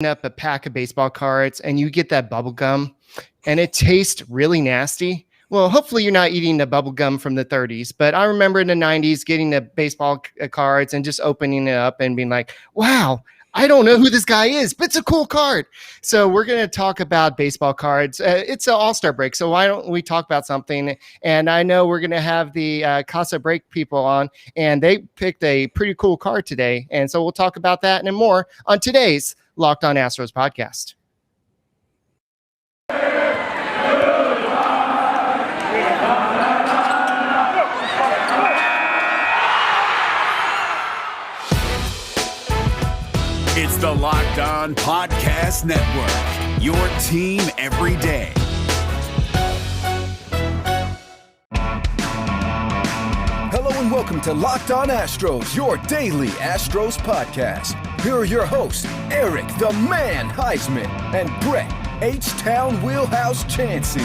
up a pack of baseball cards and you get that bubble gum and it tastes really nasty. Well, hopefully you're not eating the bubble gum from the 30s, but I remember in the 90s getting the baseball cards and just opening it up and being like, wow, I don't know who this guy is, but it's a cool card. So we're going to talk about baseball cards. It's an all-star break, so why don't we talk about something? And I know we're going to have the Casa break people on, and they picked a pretty cool card today. And so we'll talk about that and more on today's Locked On Astros podcast. It's the Locked On Podcast Network, your team every day. Hello and welcome to Locked On Astros, your daily Astros podcast. Here are your hosts, Eric the Man Huysman and Brett H-Town Wheelhouse Chancey.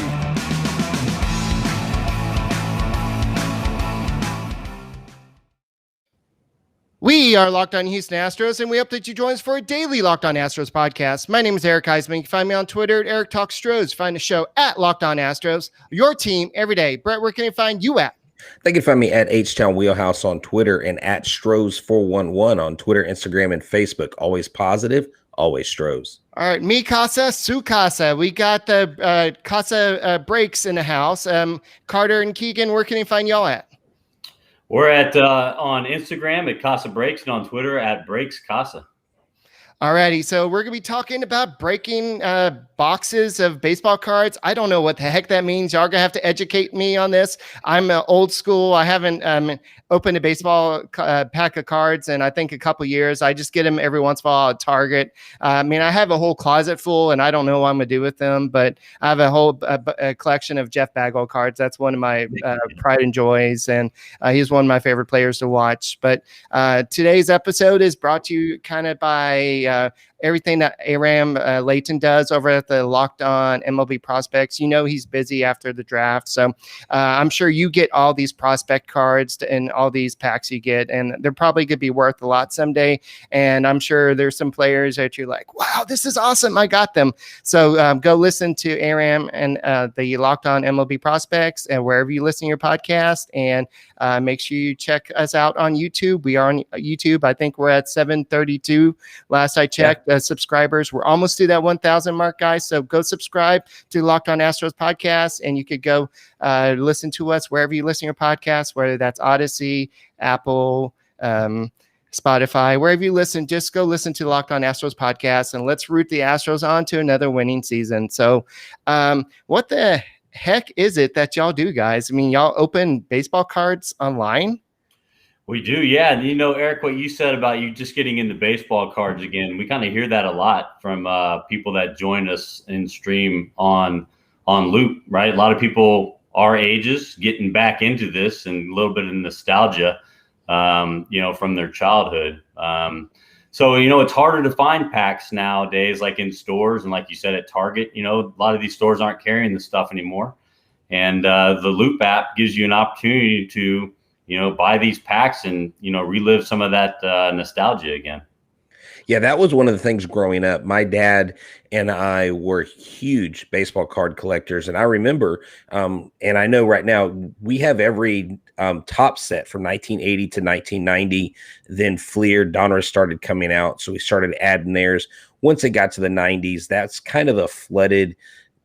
We are Locked On Houston Astros, and we hope that you join us for a daily Locked On Astros podcast. My name is Eric Huysman. You can find me on Twitter at Eric Talks Stros. Find the show at Locked On Astros, your team every day. Brett, where can I find you at? They can find me at H-Town Wheelhouse on Twitter and at Stros411 on Twitter, Instagram, and Facebook. Always positive, always Stros. All right, me Casa, Su Casa. We got the Casa breaks in the house. Carter and Keegan, where can I find y'all at? We're at on Instagram at Casa Breaks and on Twitter at Breaks Casa. Alrighty, so we're going to be talking about breaking boxes of baseball cards. I don't know what the heck that means. Y'all are going to have to educate me on this. I'm old school. I haven't opened a baseball pack of cards in, I think, a couple years. I just get them every once in a while at Target. I mean, I have a whole closet full, and I don't know what I'm going to do with them, but I have a whole collection of Jeff Bagwell cards. That's one of my pride and joys, and he's one of my favorite players to watch. But today's episode is brought to you kind of by everything that Aram Layton does over at the Locked On MLB Prospects. You know he's busy after the draft, so I'm sure you get all these prospect cards and all these packs you get, and they're probably going to be worth a lot someday. And I'm sure there's some players that you're like, wow, this is awesome, I got them. So go listen to Aram and the Locked On MLB Prospects and wherever you listen to your podcast, and make sure you check us out on YouTube. We are on YouTube. I think we're at 732 last I checked. Subscribers. We're almost to that 1,000 mark, guys. So go subscribe to Locked On Astros podcast, and you could go listen to us wherever you listen to your podcast, whether that's Odyssey, Apple, Spotify, wherever you listen. Just go listen to Locked On Astros podcast, and let's root the Astros on to another winning season. So what the heck is it that y'all do, guys? I mean, y'all open baseball cards online? We do, yeah. And, you know, Eric, what you said about you just getting into baseball cards again, we kind of hear that a lot from people that join us in stream on Loop, right? A lot of people our ages getting back into this and a little bit of nostalgia, you know, from their childhood. So, you know, it's harder to find packs nowadays, like in stores and like you said at Target. You know, a lot of these stores aren't carrying this stuff anymore. And the Loop app gives you an opportunity to, you know, buy these packs and, you know, relive some of that nostalgia again. Yeah, that was one of the things growing up. My dad and I were huge baseball card collectors. And I remember, and I know right now, we have every top set from 1980 to 1990. Then Fleer, Donruss started coming out. So we started adding theirs. Once it got to the 90s, that's kind of a flooded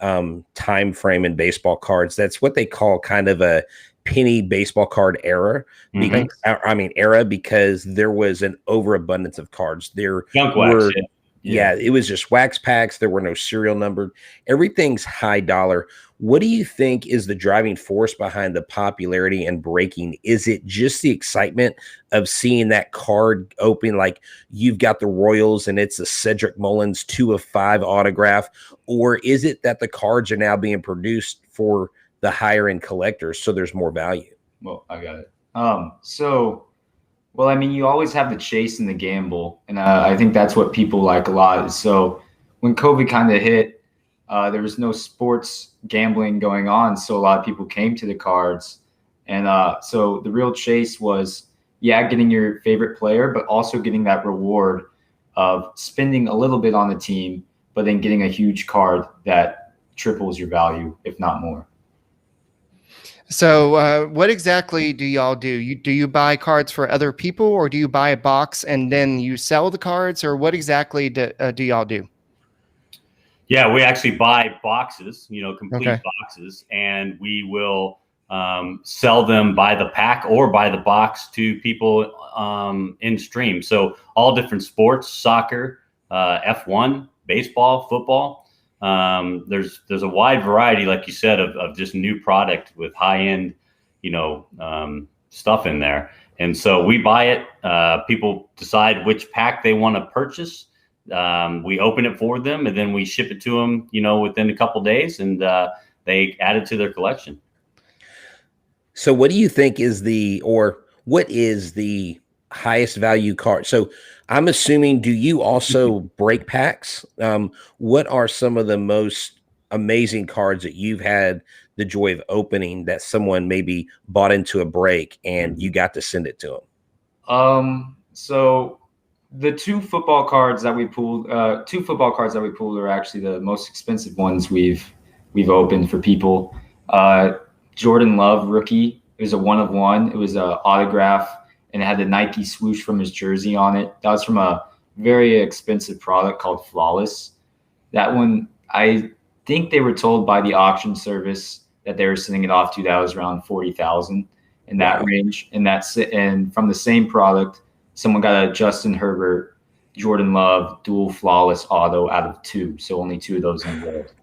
time frame in baseball cards. That's what they call kind of a penny baseball card era. Because there was an overabundance of cards. There Junk were, wax, yeah, it was just wax packs. There were no serial numbered. Everything's high dollar. What do you think is the driving force behind the popularity and breaking? Is it just the excitement of seeing that card open? Like you've got the Royals and it's a Cedric Mullins 2/5 autograph, or is it that the cards are now being produced for the higher end collectors, so there's more value? Well, I got it. I mean, you always have the chase and the gamble, and I think that's what people like a lot. So when COVID kind of hit, there was no sports gambling going on, so a lot of people came to the cards, and so the real chase was, getting your favorite player, but also getting that reward of spending a little bit on the team, but then getting a huge card that triples your value, if not more. So what exactly do y'all do? Do you buy cards for other people, or do you buy a box and then you sell the cards, or what exactly do y'all do? Yeah, we actually buy boxes, complete Okay. boxes, and we will sell them by the pack or by the box to people in stream. So all different sports, soccer, F1, baseball, football. There's a wide variety, like you said, of just new product with high end, stuff in there. And so we buy it. People decide which pack they want to purchase. We open it for them, and then we ship it to them, within a couple days, and they add it to their collection. So what do you think what is the highest value card? So I'm assuming, do you also break packs? What are some of the most amazing cards that you've had the joy of opening that someone maybe bought into a break and you got to send it to them? So the two football cards that we pulled are actually the most expensive ones we've opened for people. Jordan Love rookie. It was a 1-of-1. It was an autograph, and it had the Nike swoosh from his jersey on it. That was from a very expensive product called Flawless. That one, I think they were told by the auction service that they were sending it off to. That was around $40,000 in that range. And from the same product, someone got a Justin Herbert, Jordan Love dual Flawless auto out of 2. So only 2 of those in the world.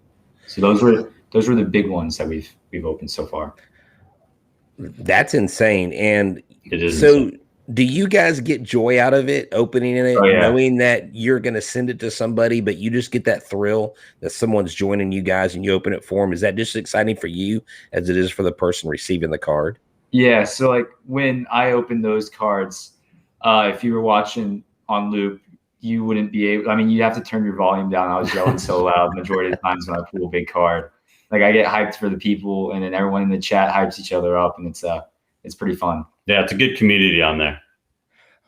So those were the big ones that we've opened so far. That's insane. And It is so insane. do you guys get joy out of it, opening it, knowing that you're going to send it to somebody, but you just get that thrill that someone's joining you guys and you open it for them? Is that just exciting for you as it is for the person receiving the card? Yeah. So like when I opened those cards, if you were watching on loop, you wouldn't be able, you have to turn your volume down. I was yelling so loud majority of the times when I pull a big card. Like I get hyped for the people, and then everyone in the chat hypes each other up, and it's pretty fun. Yeah, it's a good community on there.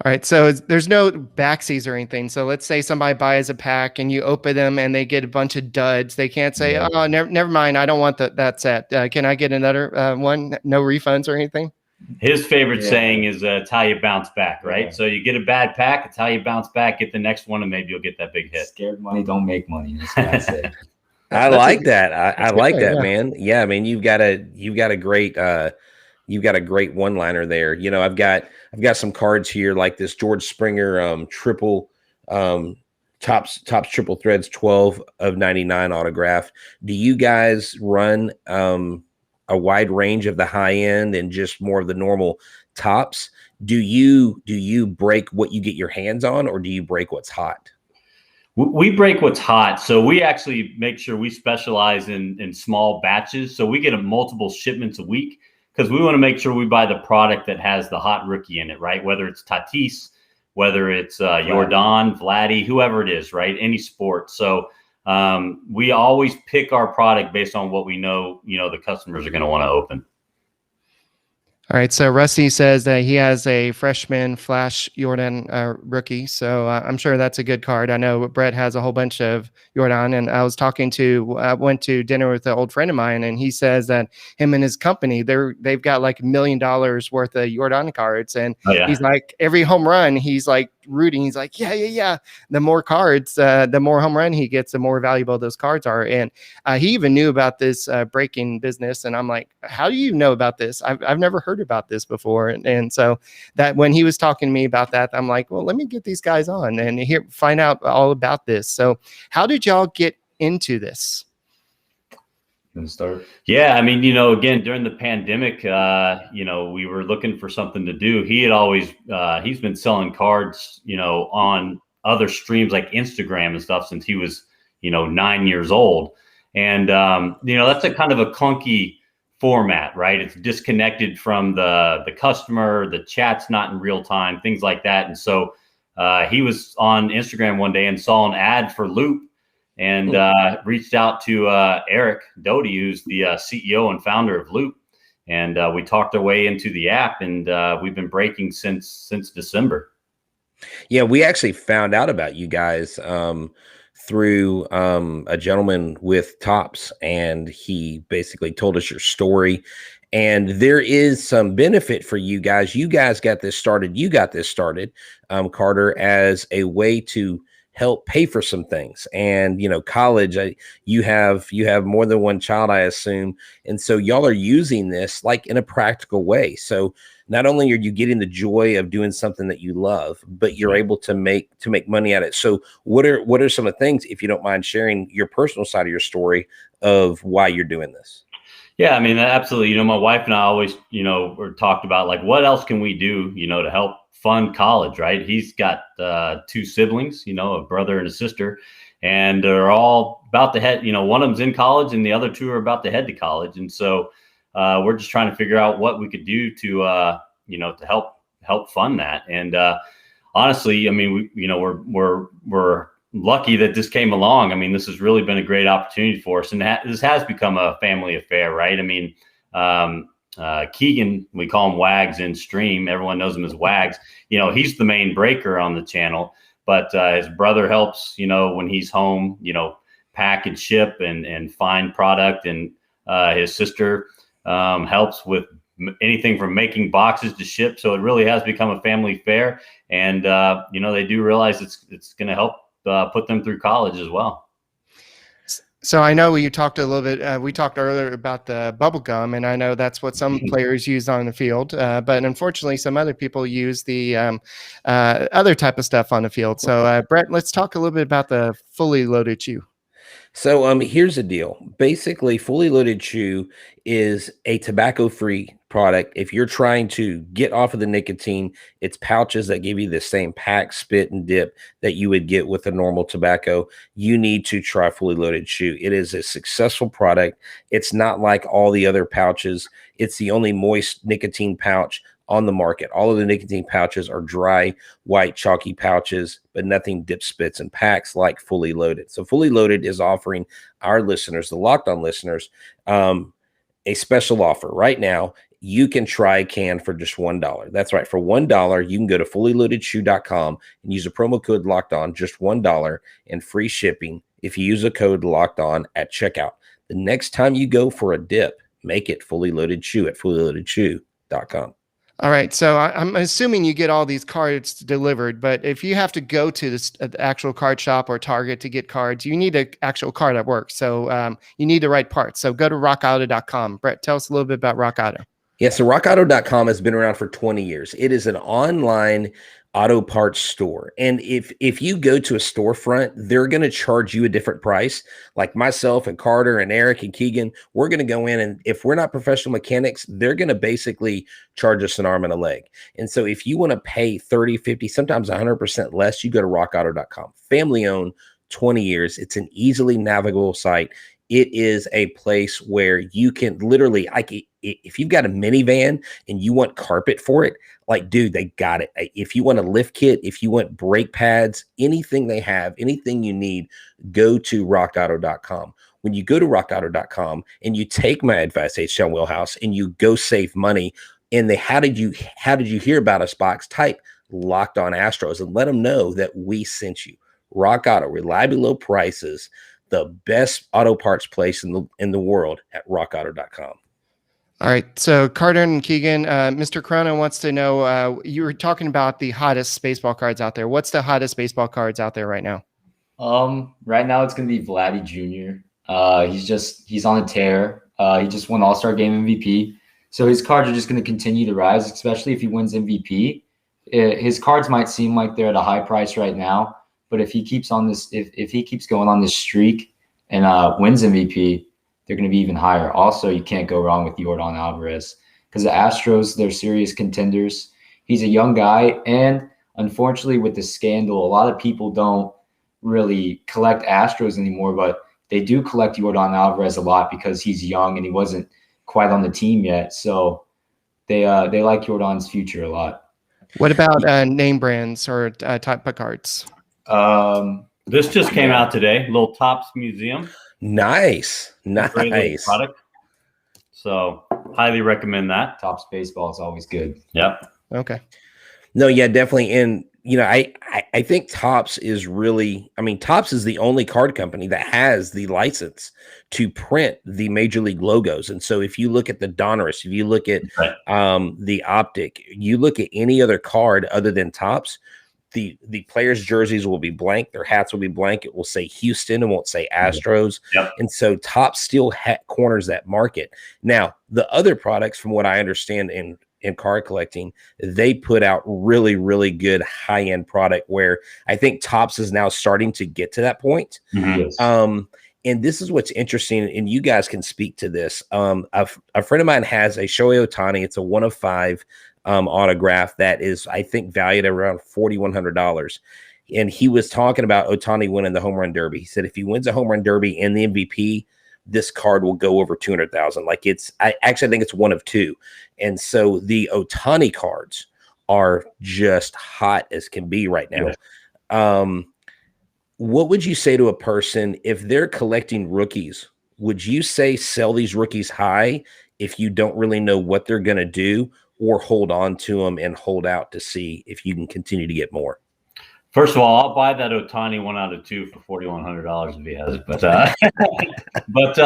All right. So there's no backsies or anything. So let's say somebody buys a pack and you open them and they get a bunch of duds. They can't say, "Oh, never mind. I don't want that set. Can I get another one? No refunds or anything." His favorite saying is it's how you bounce back, right? Yeah. So you get a bad pack, it's how you bounce back, get the next one, and maybe you'll get that big hit. Scared money don't make money. That's what I say. I like that. I like that, yeah. man. Yeah, you've got a great one-liner there. I've got some cards here like this George Springer triple Topps triple threads 12 of 99 autograph. Do you guys run a wide range of the high end and just more of the normal tops? Do you break what you get your hands on, or do you break what's hot? We break what's hot. So we actually make sure we specialize in small batches. So we get multiple shipments a week because we want to make sure we buy the product that has the hot rookie in it, right? Whether it's Tatis, whether it's Jordan, Vladdy, whoever it is, right? Any sport. So we always pick our product based on what we know, the customers are going to want to open. All right. So Rusty says that he has a freshman Flash Jordan rookie. So I'm sure that's a good card. I know Brett has a whole bunch of Jordan, and I went to dinner with an old friend of mine, and he says that him and his company, they've got like $1 million worth of Jordan cards. And he's like, every home run, he's like rooting. He's like, yeah. The more cards, the more home run he gets, the more valuable those cards are. And he even knew about this breaking business. And I'm like, how do you know about this? I've never heard about this before. And so that when he was talking to me about that, I'm like, well, let me get these guys on and find out all about this. So how did y'all get into this? Start? Yeah, again, during the pandemic, we were looking for something to do. He had always he's been selling cards, on other streams like Instagram and stuff since he was, 9 years old. And that's a kind of a clunky format, right? It's disconnected from the customer, the chat's not in real time, things like that. And so he was on Instagram one day and saw an ad for Loop and reached out to Eric Doty, who's the CEO and founder of Loop. And we talked our way into the app, and we've been breaking since December. Yeah, we actually found out about you guys through a gentleman with Tops, and he basically told us your story. And there is some benefit for you guys. You guys got this started. You got this started, Carter, as a way to help pay for some things. And college. You have more than one child, I assume, and so y'all are using this like in a practical way. So not only are you getting the joy of doing something that you love, but you're able to make money at it. So what are some of the things, if you don't mind sharing your personal side of your story of why you're doing this? Yeah, I mean, absolutely. My wife and I always, were talked about like, what else can we do, to help fund college, right? He's got 2 siblings, a brother and a sister, and they're all about to head, one of them's in college and the other 2 are about to head to college. And so we're just trying to figure out what we could do to, to help fund that. And honestly, I mean, we're lucky that this came along. I mean, this has really been a great opportunity for us, and this has become a family affair, right? I mean, Keegan, we call him Wags in stream. Everyone knows him as Wags. He's the main breaker on the channel, but his brother helps, when he's home, pack and ship and find product. And his sister helps with anything from making boxes to ship. So it really has become a family affair. And, they do realize it's going to help put them through college as well. So I know you talked a little bit, we talked earlier about the bubble gum, and I know that's what some players use on the field, but unfortunately some other people use the other type of stuff on the field. So Brett, let's talk a little bit about the fully loaded chew. So here's the deal. Basically, Fully Loaded Chew is a tobacco-free product. If you're trying to get off of the nicotine, it's pouches that give you the same pack, spit, and dip that you would get with a normal tobacco. You need to try Fully Loaded Chew. It is a successful product. It's not like all the other pouches. It's the only moist nicotine pouch on the market. All of the nicotine pouches are dry, white, chalky pouches, but nothing dip, spits, and packs like Fully Loaded. So Fully Loaded is offering our listeners, the Locked On listeners, a special offer right now. You can try a can for just $1. That's right. For $1, you can go to fullyloadedchew.com and use a promo code Locked On, just $1 and free shipping if you use a code Locked On at checkout. The next time you go for a dip, make it Fully Loaded Chew at fullyloadedchew.com. All right. So I'm assuming you get all these cards delivered, but if you have to go to the actual card shop or Target to get cards, you need an actual card that works. So you need the right parts. So go to rockauto.com. Brett, tell us a little bit about Rock Auto. Yeah, so rockauto.com has been around for 20 years. It is an online auto parts store. And if you go to a storefront, they're going to charge you a different price. Like myself and Carter and Eric and Keegan, we're going to go in, and if we're not professional mechanics, they're going to basically charge us an arm and a leg. And so if you want to pay 30, 50, sometimes 100% less, you go to rockauto.com. Family owned, 20 years. It's an easily navigable site. It is a place where you can literally, if you've got a minivan and you want carpet for it, like, dude, they got it. If you want a lift kit, if you want brake pads, anything they have, anything you need, go to rockauto.com. When you go to rockauto.com and you take my advice, H-Town Wheelhouse, and you go save money in the how did you hear about us box, type Locked On Astros and let them know that we sent you. Rock Auto, reliably low prices, the best auto parts place in the world at rockauto.com. All right. So Carter and Keegan, Mr. Corona wants to know, you were talking about the hottest baseball cards out there. What's the hottest baseball cards out there right now? Right now it's going to be Vladdy Jr. He's on a tear. He just won All-Star Game MVP. So his cards are just going to continue to rise, especially if he wins MVP. His cards might seem like they're at a high price right now, but if he keeps on this, if he keeps going on this streak and wins MVP, they're going to be even higher. Also, you can't go wrong with Yordan Alvarez because the Astros, they're serious contenders. He's a young guy, and unfortunately with the scandal, a lot of people don't really collect Astros anymore, but they do collect Yordan Alvarez a lot because he's young and he wasn't quite on the team yet. So they like Yordan's future a lot. What about name brands or type of cards? This just came out today, little Topps Museum. Nice. Product. So highly recommend that. Topps baseball is always good. Yep. Okay. No, yeah, definitely. And I think Topps is really, Topps is the only card company that has the license to print the major league logos. And so if you look at the Donruss, if you look at the Optic, you look at any other card other than Topps, the players' jerseys will be blank. Their hats will be blank. It will say Houston. It won't say Astros. Yep. And so Topps still corners that market. Now, the other products, from what I understand in card collecting, they put out really, really good high-end product where I think Topps is now starting to get to that point. Mm-hmm. And this is what's interesting, and you guys can speak to this. A friend of mine has a Shohei Ohtani. It's a 1 of 5 autograph that is, I think, valued at around $4,100. And he was talking about Ohtani winning the home run derby. He said if he wins a home run derby and the MVP, this card will go over 200,000. Like I actually think it's 1 of 2. And so the Ohtani cards are just hot as can be right now. Yeah. What would you say to a person if they're collecting rookies? Would you say sell these rookies high if you don't really know what they're going to do, or hold on to them and hold out to see if you can continue to get more? First of all, I'll buy that Ohtani 1 out of 2 for $4,100 if he has it. But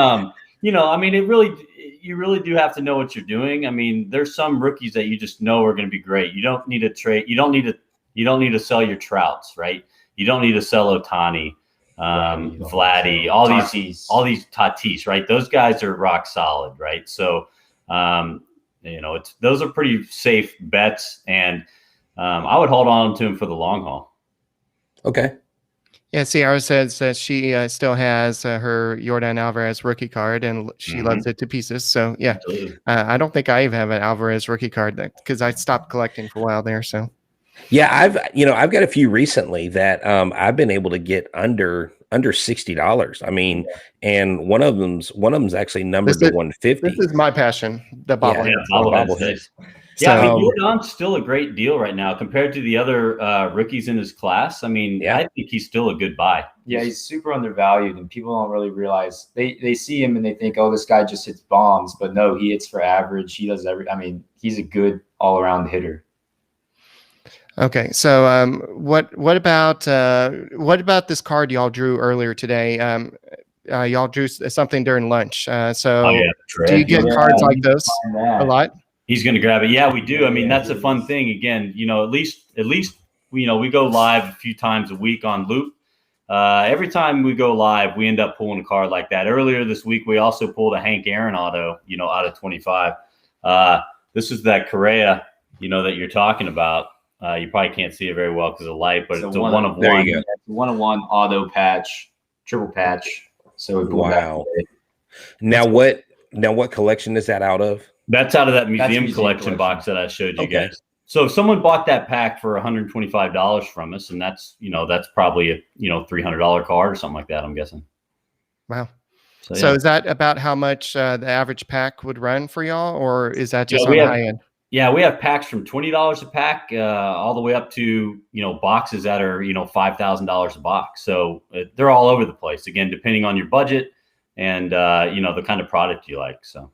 you really do have to know what you're doing. There's some rookies that you just know are going to be great. You don't need to trade. You don't need to sell your Trouts, right? You don't need to sell Ohtani, Vladdy, all these Tatis, right? Those guys are rock solid, right? So, those are pretty safe bets, and I would hold on to them for the long haul. Okay. Yeah, Ciara says that she still has her Yordan Alvarez rookie card, and she loves it to pieces. So, yeah, I don't think I even have an Alvarez rookie card because I stopped collecting for a while there. So, yeah, I've got a few recently that I've been able to get under $60. And one of them's actually numbered to 150. This is my passion, the bobblehead. Yeah, bobblehead. Yeah, Yordan's still a great deal right now compared to the other rookies in his class. I think he's still a good buy. Yeah, he's super undervalued, and people don't really realize. They see him and they think, oh, this guy just hits bombs. But no, he hits for average. He does he's a good all-around hitter. Okay, so what about this card y'all drew earlier today? Y'all drew something during lunch. Do you get cards like this a lot? He's going to grab it. Yeah, we do. That's a fun thing. Again, at least we go live a few times a week on Loop. Every time we go live, we end up pulling a card like that. Earlier this week, we also pulled a Hank Aaron auto, out of 25. This is that Correa, that you're talking about. You probably can't see it very well because of light, but it's a 1 of 1. It's a 1 of 1 auto patch, triple patch. So wow. Now what collection is that out of? That's out of that museum collection box that I showed you guys. So if someone bought that pack for $125 from us, and that's probably a $300 card or something like that, I'm guessing. Wow. So is that about how much the average pack would run for y'all, or is that just on the high end? Yeah, we have packs from $20 a pack all the way up to, boxes that are, $5,000 a box. So they're all over the place, again, depending on your budget and, the kind of product you like. So.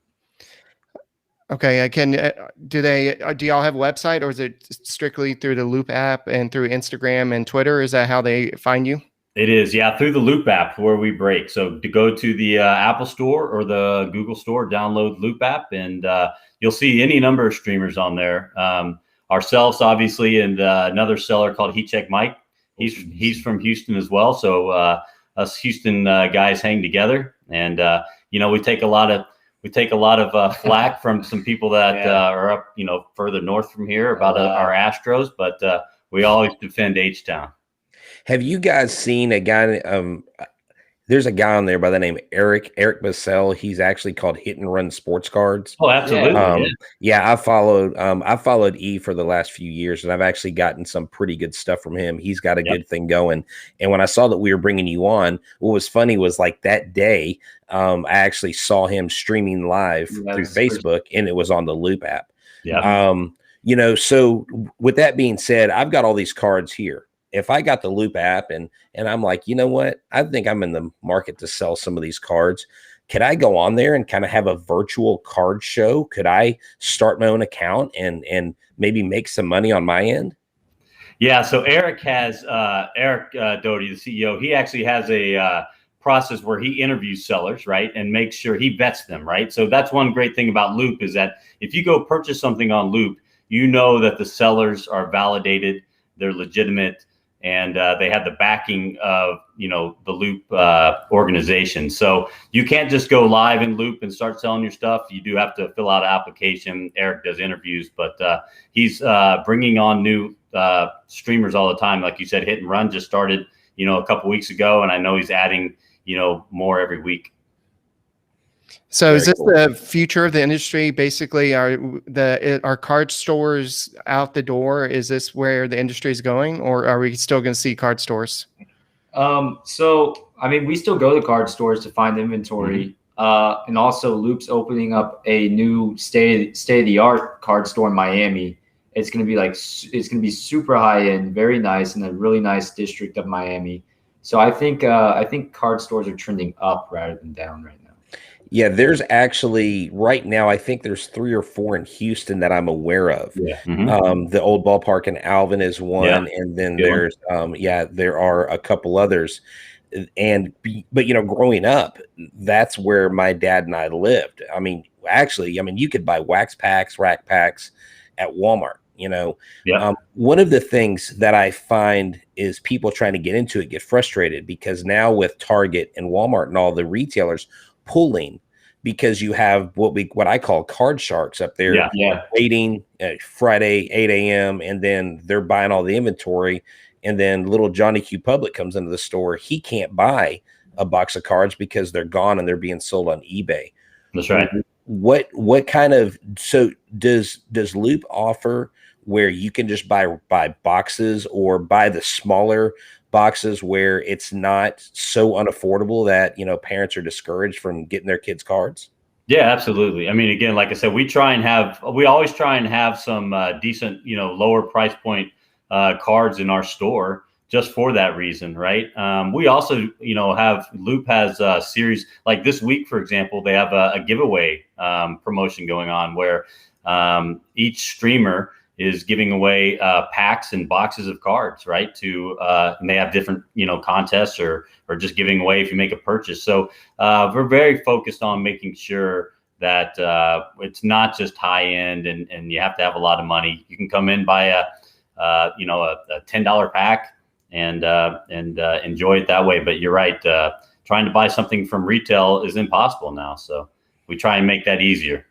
Okay. Do y'all have a website, or is it strictly through the Loop app and through Instagram and Twitter? Is that how they find you? It is. Yeah. Through the Loop app where we break. So to go to the Apple Store or the Google Store, download Loop app, and you'll see any number of streamers on there. Ourselves, obviously, and another seller called Heat Check Mike. He's from Houston as well. So us Houston guys hang together, and we take a lot of flack from some people that are up further north from here about our Astros, but we always defend H-Town. Have you guys seen a guy? There's a guy on there by the name Eric Bassell. He's actually called Hit and Run Sports Cards. Oh, absolutely. Yeah, I followed E for the last few years, and I've actually gotten some pretty good stuff from him. He's got a good thing going. And when I saw that we were bringing you on, what was funny was like that day, I actually saw him streaming live through Facebook, and it was on the Loop app. Yeah. So with that being said, I've got all these cards here. If I got the Loop app and I'm like, you know what, I think I'm in the market to sell some of these cards. Could I go on there and kind of have a virtual card show? Could I start my own account and maybe make some money on my end? Yeah, so Eric Doty, the CEO, he actually has a process where he interviews sellers, right, and makes sure he vets them, right? So that's one great thing about Loop is that if you go purchase something on Loop, you know that the sellers are validated, they're legitimate, and they have the backing of the Loop organization. So you can't just go live in Loop and start selling your stuff. You do have to fill out an application. Eric does interviews, but he's bringing on new streamers all the time. Like you said, Hit and Run just started a couple weeks ago, and I know he's adding more every week. So is this the future of the industry? Basically, are card stores out the door? Is this where the industry is going, or are we still going to see card stores? So I mean, we still go to card stores to find inventory, and also Loop's opening up a new state of the art card store in Miami. It's going to be super high end, very nice, in a really nice district of Miami. So I think card stores are trending up rather than down right now. Yeah, there's actually right now, I think there's 3 or 4 in Houston that I'm aware of. Yeah. The old ballpark in Alvin is one, and then there's there are a couple others. But growing up, that's where my dad and I lived. I mean, you could buy wax packs, rack packs at Walmart. One of the things that I find is people trying to get into it get frustrated because now with Target and Walmart and all the retailers pulling, because you have what I call card sharks up there waiting Friday 8 a.m. and then they're buying all the inventory, and then little Johnny Q Public comes into the store. He can't buy a box of cards because they're gone and they're being sold on eBay. That's right. What kind of does Loop offer where you can just buy boxes or buy the smaller boxes where it's not so unaffordable that parents are discouraged from getting their kids cards? Yeah, absolutely. I mean, again, like I said, we always try and have some decent lower price point cards in our store just for that reason, right? We also have Loop has a series like this week, for example. They have a giveaway promotion going on where each streamer is giving away packs and boxes of cards, right? And they have different, contests or just giving away if you make a purchase. So we're very focused on making sure that it's not just high end and you have to have a lot of money. You can come in, buy a $10 pack and enjoy it that way. But you're right, trying to buy something from retail is impossible now. So we try and make that easier.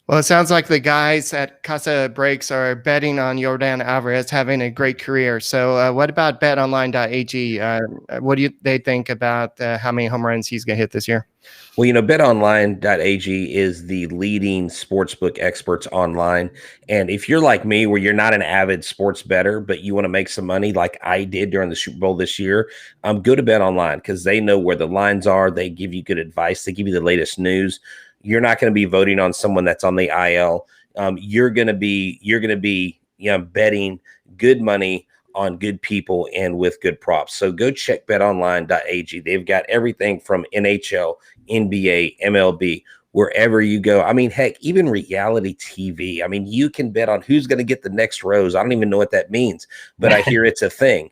Well, it sounds like the guys at Casa Breaks are betting on Yordan Alvarez having a great career. So what about betonline.ag? What do they think about how many home runs he's going to hit this year? Well, betonline.ag is the leading sportsbook experts online. And if you're like me, where you're not an avid sports bettor, but you want to make some money like I did during the Super Bowl this year, go to BetOnline because they know where the lines are. They give you good advice. They give you the latest news. You're not going to be voting on someone that's on the IL. You're going to be betting good money on good people and with good props. So go check betonline.ag. They've got everything from NHL, NBA, MLB, wherever you go. I mean, heck, even reality TV. I mean, you can bet on who's going to get the next rose. I don't even know what that means, but I hear it's a thing.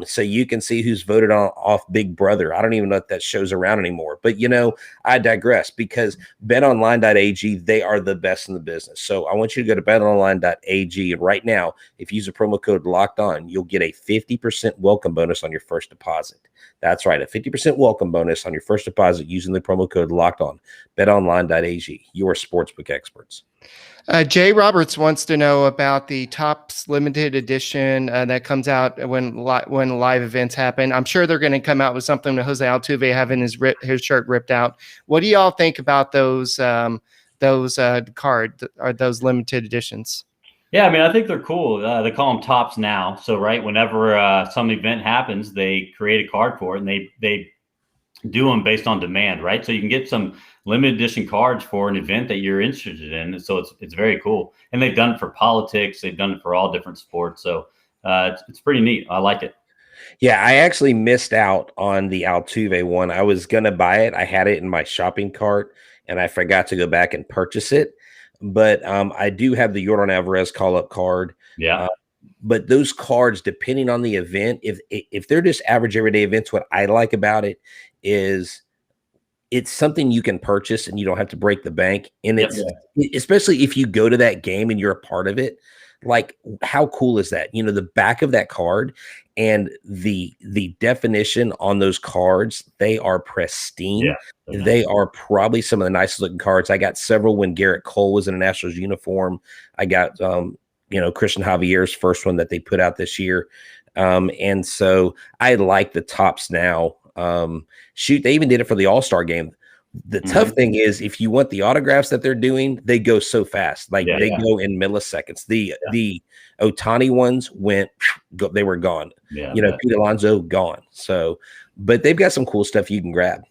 So you can see who's voted off Big Brother. I don't even know if that show's around anymore. But, I digress because betonline.ag, they are the best in the business. So I want you to go to betonline.ag. And right now, if you use a promo code Locked On, you'll get a 50% welcome bonus on your first deposit. That's right, a 50% welcome bonus on your first deposit using the promo code Locked On. BetOnline.ag, your sportsbook experts. Jay Roberts wants to know about the Topps limited edition that comes out when live events happen. I'm sure they're going to come out with something with Jose Altuve having his shirt ripped out. What do y'all think about those cards or those limited editions? Yeah, I mean, I think they're cool. They call them Topps now. So, right, whenever some event happens, they create a card for it, and they do them based on demand, right? So you can get some limited edition cards for an event that you're interested in. So it's very cool. And they've done it for politics. They've done it for all different sports. So it's pretty neat. I like it. Yeah, I actually missed out on the Altuve one. I was going to buy it. I had it in my shopping cart, and I forgot to go back and purchase it. But I do have the Yordan Alvarez call-up card. Yeah. But those cards, depending on the event, if they're just average everyday events, what I like about it is it's something you can purchase and you don't have to break the bank. And it's especially if you go to that game and you're a part of it, like how cool is that? The back of that card and the definition on those cards, they are pristine. Yeah. They are probably some of the nicest looking cards. I got several when Garrett Cole was in an Astros uniform. I got Christian Javier's first one that they put out this year. And so I like the tops now. They even did it for the All-Star game. The tough thing is if you want the autographs that they're doing, they go so fast. Like they go in milliseconds. The Ohtani ones they were gone. Pete Alonso gone. So, but they've got some cool stuff you can grab.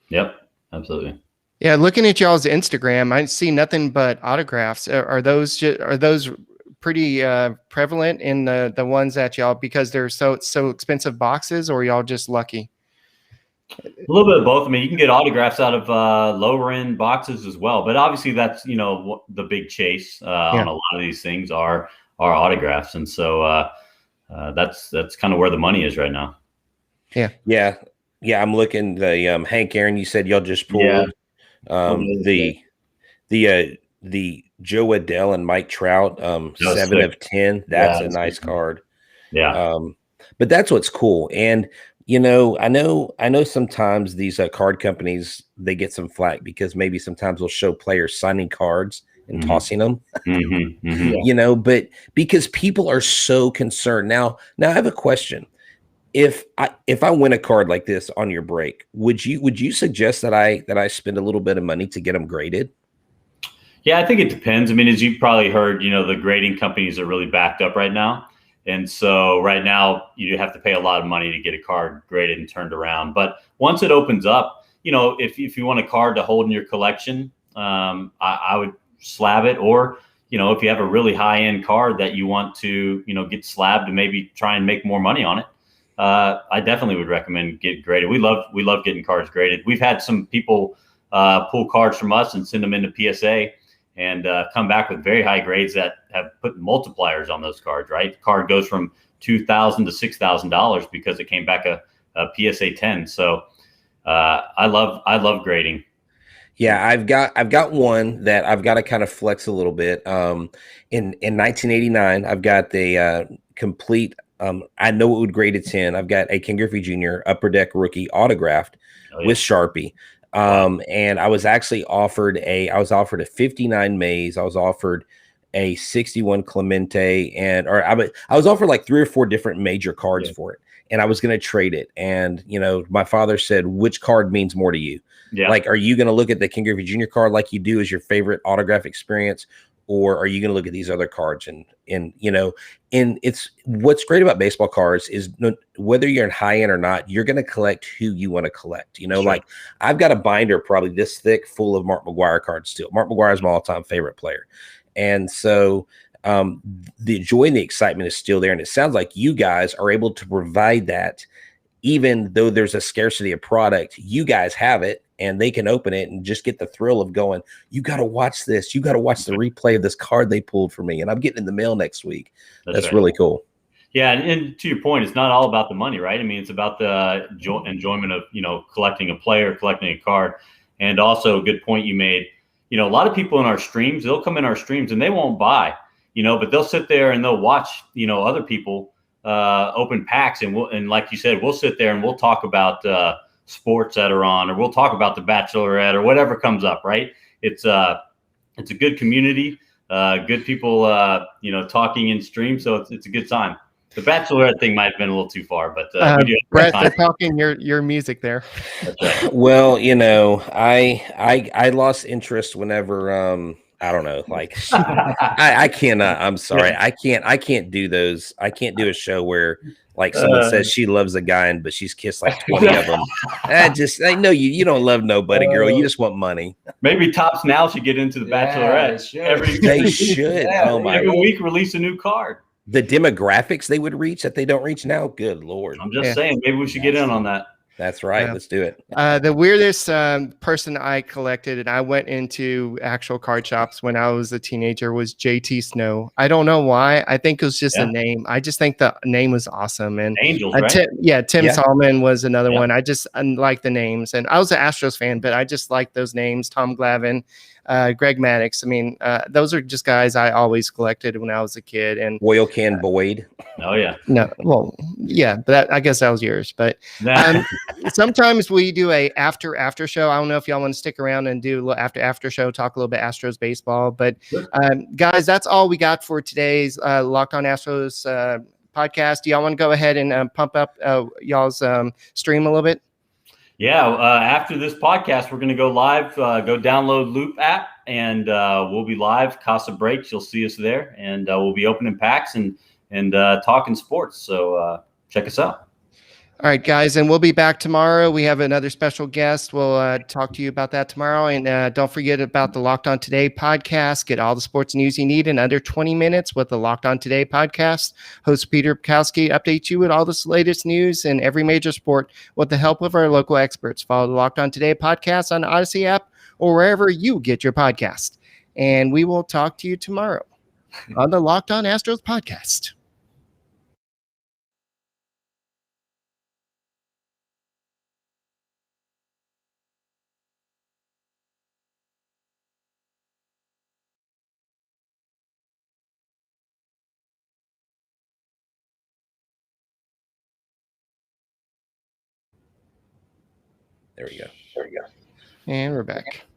Yep, absolutely. Yeah, looking at y'all's Instagram, I see nothing but autographs. Are those pretty prevalent in the ones that y'all, because they're so expensive boxes, or y'all just lucky? A little bit of both. I mean, you can get autographs out of lower end boxes as well, but obviously that's the big chase on a lot of these things are autographs, and so that's kind of where the money is right now. Yeah. I'm looking. The Hank Aaron, you said y'all just pulled the Joe Adele and Mike Trout 7 of 10. That's a nice card. Yeah. But that's what's cool. And I know sometimes these card companies, they get some flack because maybe sometimes they'll show players signing cards and tossing them, but because people are so concerned. Now I have a question. If I win a card like this on your break, would you suggest that I spend a little bit of money to get them graded? Yeah, I think it depends. I mean, as you've probably heard, the grading companies are really backed up right now. And so right now you have to pay a lot of money to get a card graded and turned around. But once it opens up, if you want a card to hold in your collection, I would slab it. Or, if you have a really high end card that you want to, get slabbed and maybe try and make more money on it, I definitely would recommend get graded. We love getting cards graded. We've had some people pull cards from us and send them into PSA and come back with very high grades that have put multipliers on those cards, right? The card goes from $2,000 to $6,000 because it came back a PSA 10. So I love grading. Yeah, I've got one that I've got to kind of flex a little bit. In 1989, I've got the complete. I know it would grade a 10. I've got a Ken Griffey Jr. Upper Deck rookie autographed with Sharpie. And I was actually offered a 59 Mays. I was offered a 61 Clemente, I was offered like 3 or 4 different major cards for it. And I was going to trade it. And, my father said, which card means more to you? Yeah. Like, are you going to look at the Ken Griffey Jr. card like you do as your favorite autograph experience? Or are you going to look at these other cards? And it's what's great about baseball cards is whether you're in high end or not, you're going to collect who you want to collect. Sure. Like I've got a binder probably this thick full of Mark McGwire cards still. Mark McGwire is my all-time favorite player. And so the joy and the excitement is still there. And it sounds like you guys are able to provide that, even though there's a scarcity of product. You guys have it. And they can open it and just get the thrill of going, you got to watch this. You got to watch the replay of this card they pulled for me. And I'm getting in the mail next week. That's right. Really cool. Yeah. And to your point, it's not all about the money, right? I mean, it's about the enjoyment of, collecting a player, collecting a card. And also a good point you made, a lot of people in our streams, they'll come in our streams and they won't buy, but they'll sit there and they'll watch, other people open packs. And like you said, we'll sit there and we'll talk about, sports that are on, or we'll talk about The Bachelorette or whatever comes up, right? It's a good community, good people, talking in stream. So it's a good time. The Bachelorette thing might have been a little too far, but we do Brett, they're talking your music there. Right. Well, I lost interest whenever, I don't know, like I cannot, I'm sorry. I can't do those. I can't do a show where like someone says she loves a guy, but she's kissed like 20 of them. I know you don't love nobody, girl. You just want money. Maybe Tops Now should get into The Bachelorette. They should. Oh my! Every week release a new card. The demographics they would reach that they don't reach now. Good Lord. I'm just saying, maybe we should get in on that. That's right. Let's do it. The weirdest person I collected, and I went into actual card shops when I was a teenager, was JT Snow. I don't know why. I think it was just a name. I just think the name was awesome. And Angels, right? Tim Solomon was another one. I just like the names. And I was an Astros fan, but I just like those names. Tom Glavine, Greg Maddux. I mean, those are just guys I always collected when I was a kid. And Oil Can Boyd. Oh, yeah. No, well, yeah, but I guess that was yours. But sometimes we do a after show. I don't know if y'all want to stick around and do a little after show, talk a little bit Astros baseball. But guys, that's all we got for today's Locked On Astros podcast. Do y'all want to go ahead and pump up y'all's stream a little bit? Yeah, after this podcast, we're going to go live. Go download Loop app, and we'll be live. Casa breaks, you'll see us there, and we'll be opening packs and talking sports. So check us out. All right, guys, and we'll be back tomorrow. We have another special guest. We'll talk to you about that tomorrow. And don't forget about the Locked On Today podcast. Get all the sports news you need in under 20 minutes with the Locked On Today podcast. Host Peter Bukowski updates you with all the latest news in every major sport with the help of our local experts. Follow the Locked On Today podcast on the Odyssey app or wherever you get your podcast. And we will talk to you tomorrow on the Locked On Astros podcast. There we go. And we're back.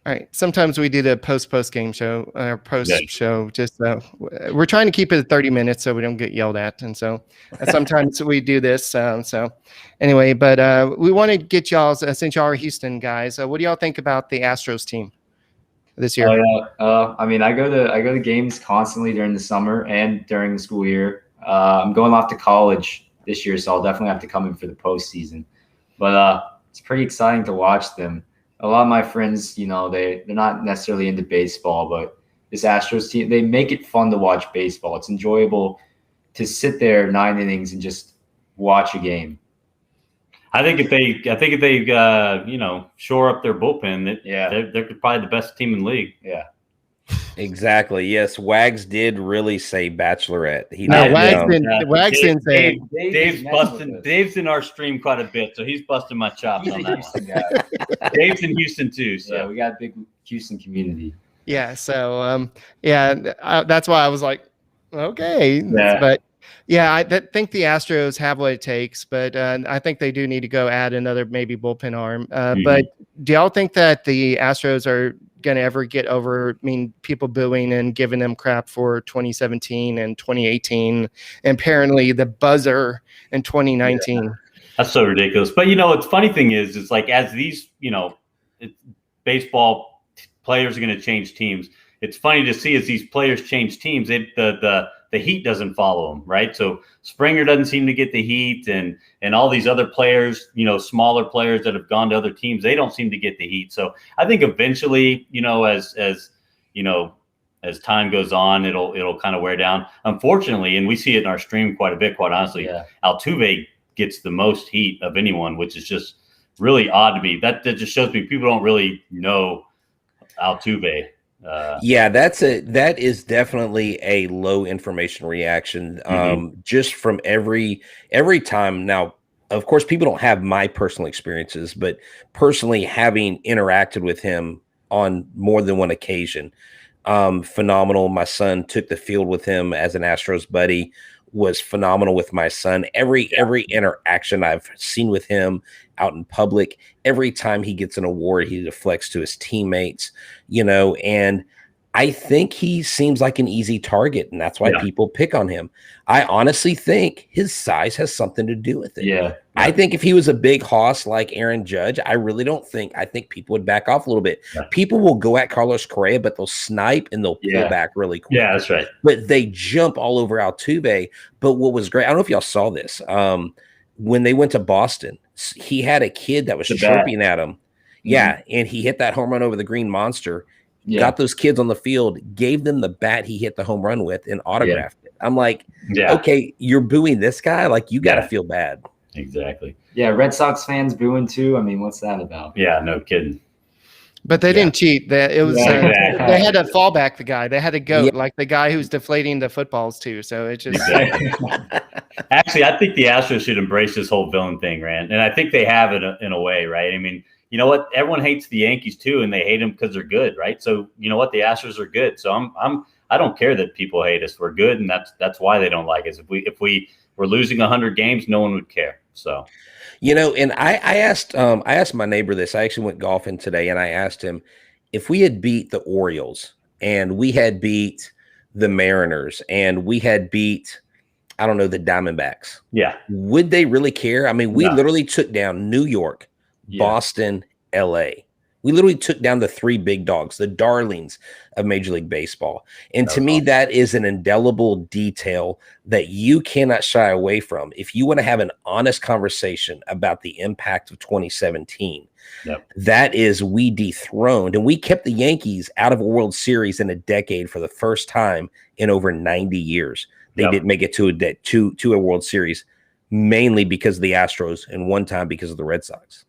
All right. Sometimes we do the post game show or post show. Just we're trying to keep it at 30 minutes so we don't get yelled at, and so sometimes we do this. So anyway, but we want to get y'all since y'all are Houston guys. What do y'all think about the Astros team this year? I mean, I go to games constantly during the summer and during the school year. I'm going off to college this year, so I'll definitely have to come in for the postseason. But it's pretty exciting to watch them. A lot of my friends, they're not necessarily into baseball, but this Astros team, they make it fun to watch baseball. It's enjoyable to sit there 9 innings and just watch a game. I think if they shore up their bullpen, they're probably the best team in the league. Yeah. Exactly. Yes, Wags did really say bachelorette. Wags didn't say. Dave's in our stream quite a bit, so he's busting my chops on that one. Dave's in Houston too, so yeah, we got a big Houston community. Yeah. So that's why I was like, okay, yeah. But yeah, I think the Astros have what it takes, but I think they do need to go add another maybe bullpen arm. But do y'all think that the Astros are going to ever get over, people booing and giving them crap for 2017 and 2018, and apparently the buzzer in 2019? Yeah. That's so ridiculous. But, the funny thing is, it's like as these, baseball players are going to change teams, it's funny to see as these players change teams, the heat doesn't follow them, right? So Springer doesn't seem to get the heat, and all these other players, smaller players that have gone to other teams, they don't seem to get the heat. So I think eventually, as time goes on, it'll kind of wear down. Unfortunately, and we see it in our stream quite a bit, quite honestly, Altuve gets the most heat of anyone, which is just really odd to me. That just shows me people don't really know Altuve. That is definitely a low information reaction. Just from every time. Now, of course, people don't have my personal experiences, but personally having interacted with him on more than one occasion, phenomenal. My son took the field with him as an Astros buddy, was phenomenal with my son. Every interaction I've seen with him out in public, every time he gets an award, he deflects to his teammates, and I think he seems like an easy target, and that's why people pick on him. I honestly think his size has something to do with it. Yeah. I think if he was a big hoss like Aaron Judge, I think people would back off a little bit. Yeah. People will go at Carlos Correa, but they'll snipe and they'll pull back really quick. Yeah, that's right. But they jump all over Altuve. But what was great, I don't know if y'all saw this. When they went to Boston, he had a kid that was chirping at him. Yeah, and he hit that home run over the Green Monster. Got those kids on the field, gave them the bat he hit the home run with, and autographed it. I'm like, okay, you're booing this guy? Like, you got to feel bad. Exactly. Yeah, Red Sox fans booing too. I mean, what's that about? Yeah, no kidding. But they didn't cheat. It was exactly. they had to fall back the guy. They had to goat like the guy who's deflating the footballs too. So it just Actually, I think the Astros should embrace this whole villain thing, Rand, and I think they have it in a way, right? I mean, you know what? Everyone hates the Yankees too, and they hate them because they're good, right? So you know what? The Astros are good. So I don't care that people hate us. We're good, and that's why they don't like us. If we were losing 100 games, no one would care. So. You know, and I asked my neighbor this. I actually went golfing today, and I asked him if we had beat the Orioles and we had beat the Mariners and we had beat, I don't know, the Diamondbacks. Yeah. Would they really care? I mean, we literally took down New York, Boston, LA. We literally took down the three big dogs, the darlings of Major League Baseball. And to me, that is an indelible detail that you cannot shy away from. If you want to have an honest conversation about the impact of 2017, that is, we dethroned and we kept the Yankees out of a World Series in a decade for the first time in over 90 years. They didn't make it to a World Series, mainly because of the Astros and one time because of the Red Sox.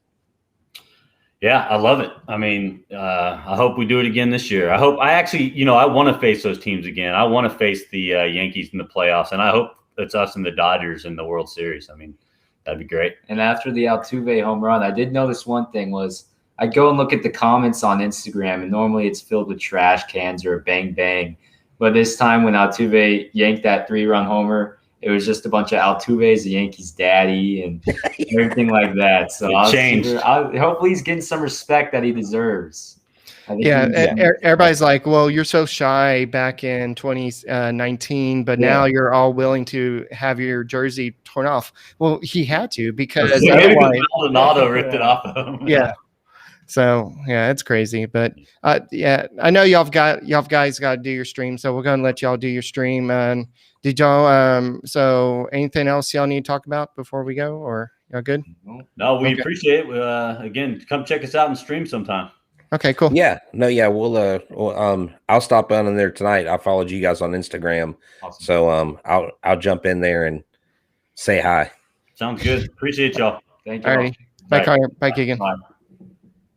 Yeah, I love it. I mean, I hope we do it again this year. I actually, I want to face those teams again. I want to face the Yankees in the playoffs, and I hope it's us and the Dodgers in the World Series. I mean, that'd be great. And after the Altuve home run, I did notice one thing was I go and look at the comments on Instagram, and normally it's filled with trash cans or bang bang. But this time when Altuve yanked that 3-run homer, it was just a bunch of Altuve's, the Yankees' daddy, and everything like that. So hopefully he's getting some respect that he deserves. Everybody's like, well, you're so shy back in 2019, but now you're all willing to have your jersey torn off. Well, he had to because otherwise, Maldonado ripped it off of him. Yeah. So it's crazy, but I know y'all guys got to do your stream, so we're gonna let y'all do your stream. Did y'all so anything else y'all need to talk about before we go, or y'all good? No, we appreciate it. Again, come check us out and stream sometime. Okay, cool. We'll I'll stop on in there tonight. I followed you guys on Instagram, so I'll jump in there and say hi. Sounds good. Appreciate y'all. Thank you. All right. Bye, Connor. Bye, Keegan. Bye.